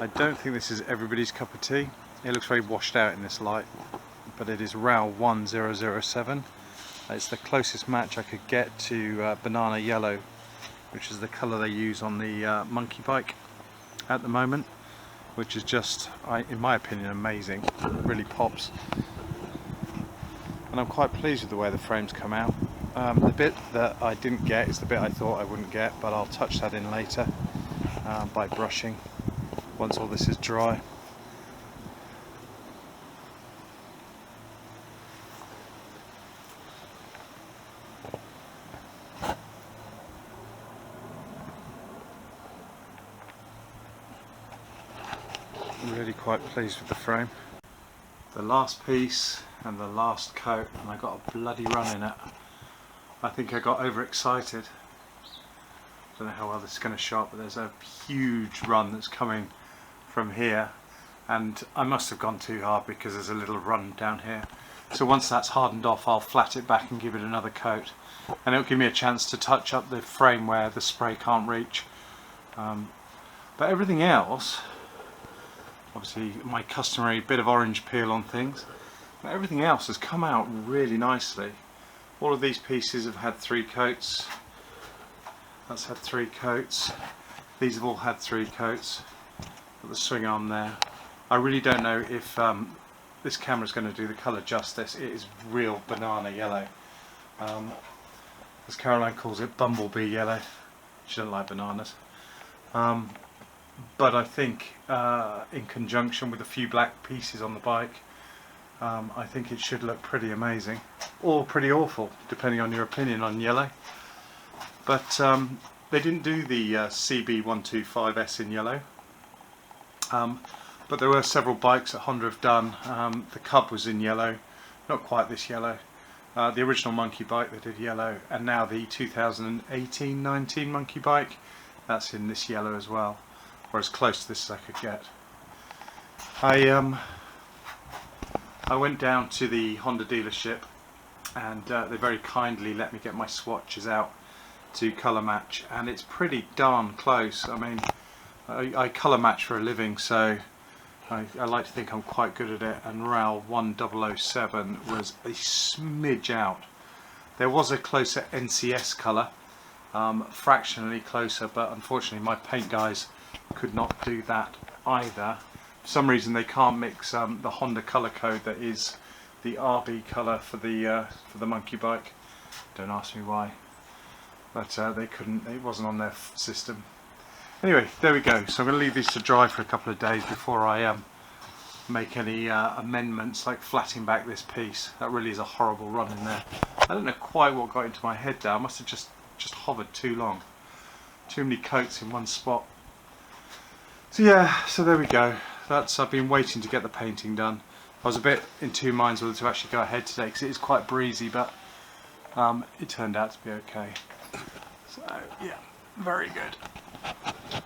I don't think this is everybody's cup of tea. It looks very washed out in this light, but it is RAL1007. It's the closest match I could get to banana yellow, which is the colour they use on the monkey bike at the moment, which is just, in my opinion, amazing. It really pops. And I'm quite pleased with the way the frames come out. The bit that I didn't get is the bit I thought I wouldn't get, but I'll touch that in later by brushing once all this is dry. I'm really quite pleased with the frame. The last piece and the last coat, and I got a bloody run in it. I think I got overexcited. Don't know how well this is going to show up, but there's a huge run that's coming from here, and I must have gone too hard because there's a little run down here. So once that's hardened off, I'll flat it back and give it another coat, and it'll give me a chance to touch up the frame where the spray can't reach. But everything else, obviously my customary bit of orange peel on things, but everything else has come out really nicely. All of these pieces have had 3 coats. That's had 3 coats. These have all had 3 coats. Got the swing arm there. I really don't know if this camera is going to do the colour justice. It is real banana yellow. As Caroline calls it, bumblebee yellow. She doesn't like bananas. But I think in conjunction with a few black pieces on the bike, I think it should look pretty amazing, or pretty awful, depending on your opinion on yellow. But they didn't do the cb125s in yellow, but there were several bikes that Honda have done. The Cub was in yellow, not quite this yellow. The original monkey bike they did yellow, and now the 2018-19 monkey bike, that's in this yellow as well, or as close to this as I could get. I went down to the Honda dealership, and they very kindly let me get my swatches out to colour match, and it's pretty darn close. I mean, I colour match for a living, so I like to think I'm quite good at it, and RAL1007 was a smidge out. There was a closer NCS colour, fractionally closer, but unfortunately my paint guys could not do that either. For some reason they can't mix the Honda colour code that is the RB colour for the monkey bike. Don't ask me why, but they couldn't. It wasn't on their system. Anyway, there we go. So I'm going to leave these to dry for a couple of days before I make any amendments, like flattening back this piece. That really is a horrible run in there. I don't know quite what got into my head there. I must have just hovered too long. Too many coats in one spot. So yeah, so there we go. I've been waiting to get the painting done. I was a bit in 2 minds whether to actually go ahead today because it is quite breezy, but it turned out to be okay. So yeah, very good.